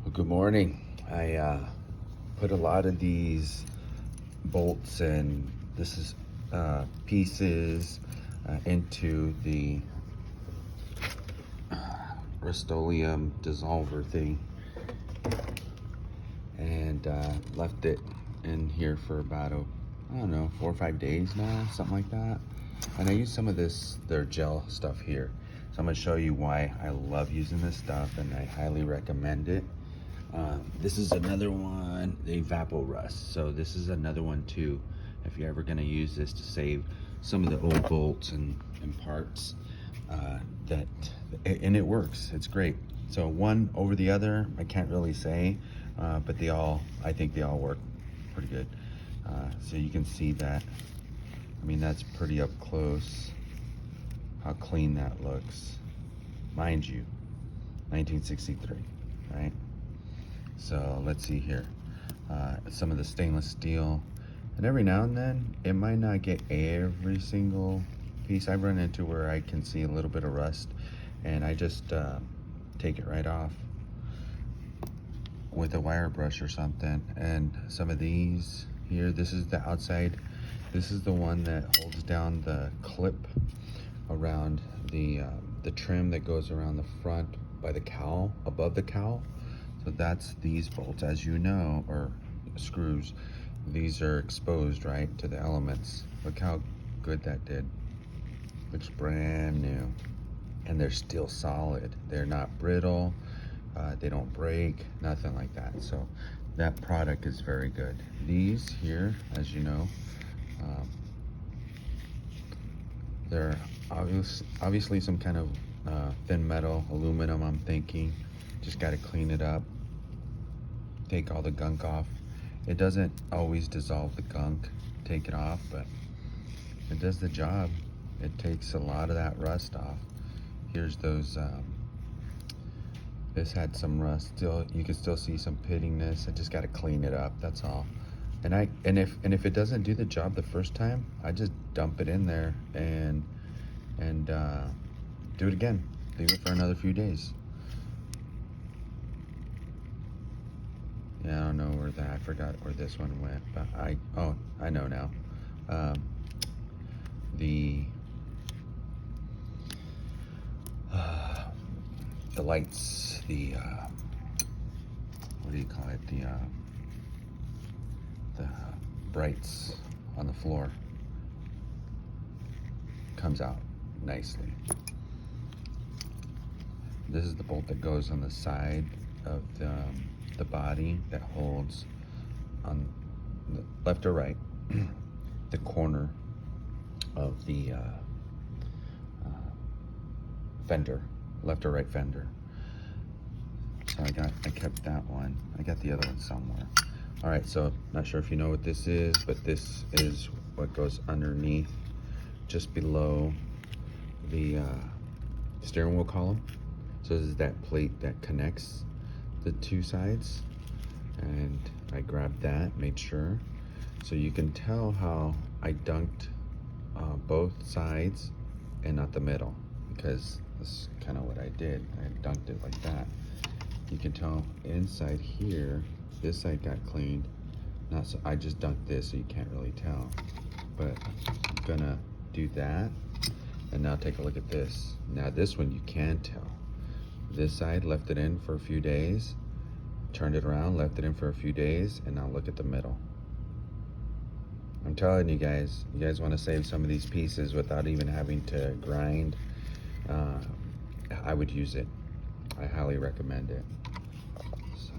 Well, good morning. I put a lot of these bolts and this is pieces into the Rust-Oleum dissolver thing, and left it in here for about I don't know, 4 or 5 days now, something like that. And I use some of their gel stuff here. So I'm gonna show you why I love using this stuff and I highly recommend it. This is another one, the Evapo Rust. So this is another one too, if you're ever gonna use this to save some of the old bolts and parts, and it works, it's great. So one over the other, I can't really say, but I think they all work pretty good. So you can see that, I mean, that's pretty up close, how clean that looks. Mind you, 1963, right? So let's see here, some of the stainless steel, and every now and then it might not get every single piece. I've run into where I can see a little bit of rust, and I just take it right off with a wire brush or something. And some of these here, this is the outside, this is the one that holds down the clip around the trim that goes around the front by the cowl, above the cowl. So that's these bolts, as you know, or screws. These are exposed, right, to the elements. Look how good that did. Looks brand new. And they're still solid. They're not brittle. They don't break, nothing like that. So that product is very good. These here, as you know, they're obviously some kind of thin metal, aluminum, I'm thinking. Just got to clean it up, take all the gunk off. It doesn't always dissolve the gunk, take it off, but it does the job. It takes a lot of that rust off. Here's those, this had some rust still. You can still see some pittiness. I just got to clean it up, that's all. And if it doesn't do the job the first time, I just dump it in there and do it again. Leave it for another few days. Yeah, I don't know I forgot where this one went, but I know now. The lights, what do you call it? The brights on the floor comes out nicely. This is the bolt that goes on the side of the body that holds on the left or right the corner of the fender, left or right fender. So I kept that one. I got the other one somewhere. All right, so not sure if you know what this is, but this is what goes underneath, just below the steering wheel column. So this is that plate that connects the two sides, and I grabbed that, made sure. So you can tell how I dunked both sides and not the middle, because this is kind of what I did. I dunked it like that. You can tell inside here, this side got cleaned. Not so, I just dunked this so you can't really tell. But I'm gonna do that, and now take a look at this. Now this one you can tell. This side, left it in for a few days, turned it around, left it in for a few days, and now look at the middle. I'm telling you guys want to save some of these pieces without even having to grind. I would use it. I highly recommend it. So,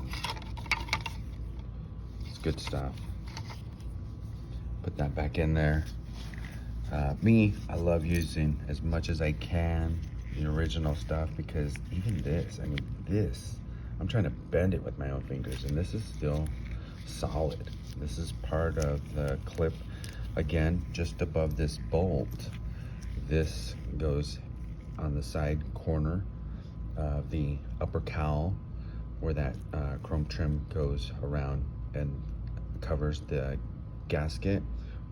it's good stuff. Put that back in there. I love using as much as I can the original stuff, because even this, I mean, I'm trying to bend it with my own fingers, and this is still solid. This is part of the clip, again, just above this bolt. This goes on the side corner of the upper cowl, where that chrome trim goes around and covers the gasket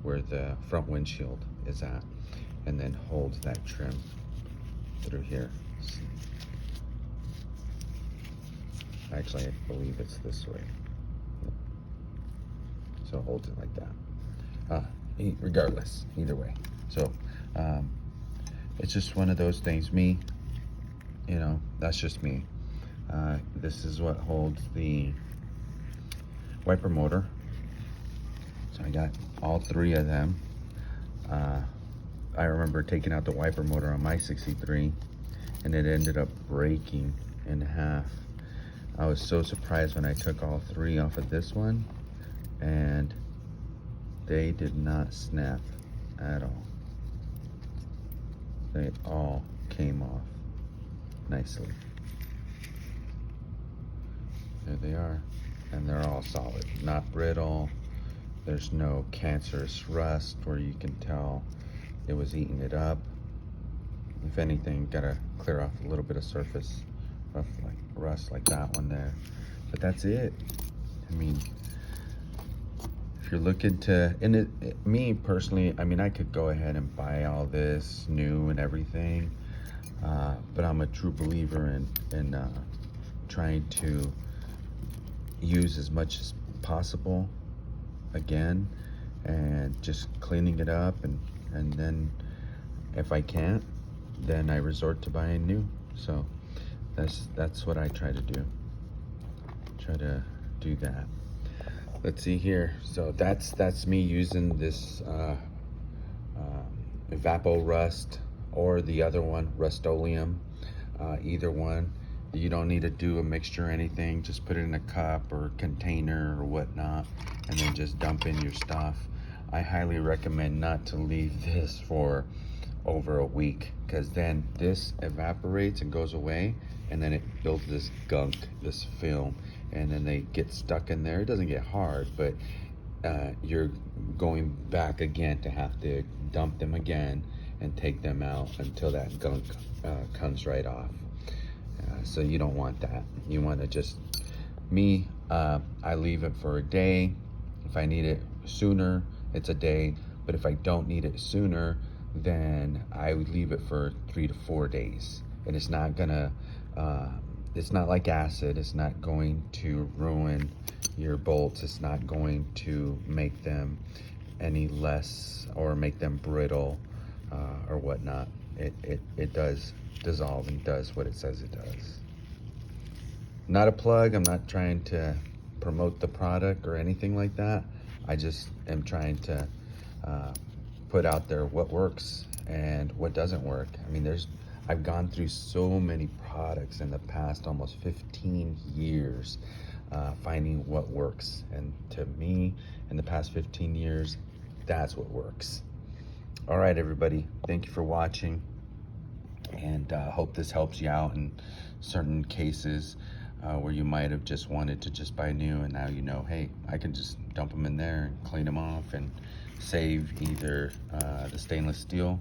where the front windshield is at, and then holds that trim through here. Actually, I believe it's this way. So it holds it like that. Regardless, either way. So it's just one of those things. Me, that's just me. This is what holds the wiper motor. So I got all three of them. I remember taking out the wiper motor on my 63 and it ended up breaking in half. I was so surprised when I took all three off of this one and they did not snap at all. They all came off nicely. There they are. And they're all solid, not brittle. There's no cancerous rust where you can tell it was eating it up. If anything, gotta clear off a little bit of surface rust like that one there. But that's it. I mean, if you're looking to, and me personally, I mean, I could go ahead and buy all this new and everything, but I'm a true believer in trying to use as much as possible again, and just cleaning it up, and then if I can't, then I resort to buying new. So that's what I try to do. Try to do that. Let's see here. So that's me using this Evapo Rust or the other one, Rust-Oleum. Either one. You don't need to do a mixture or anything. Just put it in a cup or container or whatnot, and then just dump in your stuff. I highly recommend not to leave this for over a week, because then this evaporates and goes away, and then it builds this gunk, this film, and then they get stuck in there. It doesn't get hard, but you're going back again to have to dump them again and take them out until that gunk comes right off. So you don't want that. You want to just, I leave it for a day. If I need it sooner, it's a day. But if I don't need it sooner, then I would leave it for 3 to 4 days. And it's not gonna, it's not like acid. It's not going to ruin your bolts. It's not going to make them any less or make them brittle or whatnot. It does dissolve and does what it says it does. Not a plug. I'm not trying to promote the product or anything like that. I just am trying to put out there what works and what doesn't work. I mean, I've gone through so many products in the past almost 15 years finding what works, and to me in the past 15 years, that's what works. All right, everybody, thank you for watching, and hope this helps you out in certain cases where you might have just wanted to just buy new, and now you know, hey, I can just dump them in there and clean them off and save either the stainless steel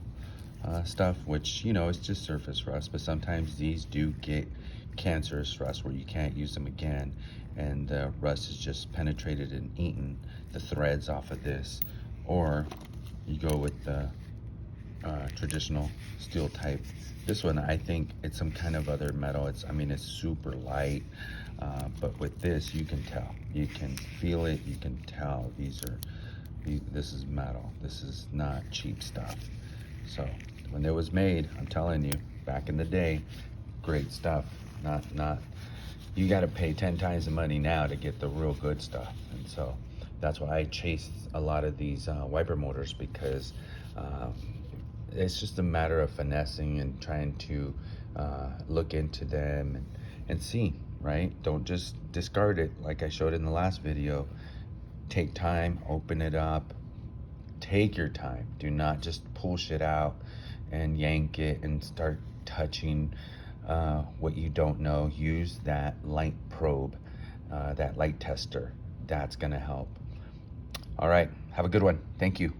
stuff, which, is just surface rust, but sometimes these do get cancerous rust where you can't use them again, and the rust is just penetrated and eaten the threads off of this. Or you go with the traditional steel type. This one, I think it's some kind of other metal. It's super light, but with this, you can tell. You can feel it, you can tell. This is metal. This is not cheap stuff. So when it was made, I'm telling you, back in the day, great stuff. Not you got to pay 10 times the money now to get the real good stuff. And so that's why I chase a lot of these wiper motors, because it's just a matter of finessing and trying to look into them and see, right? Don't just discard it like I showed in the last video. Take time, open it up, take your time. Do not just pull shit out and yank it and start touching what you don't know. Use that light probe, that light tester. That's gonna help. All right, have a good one. Thank you.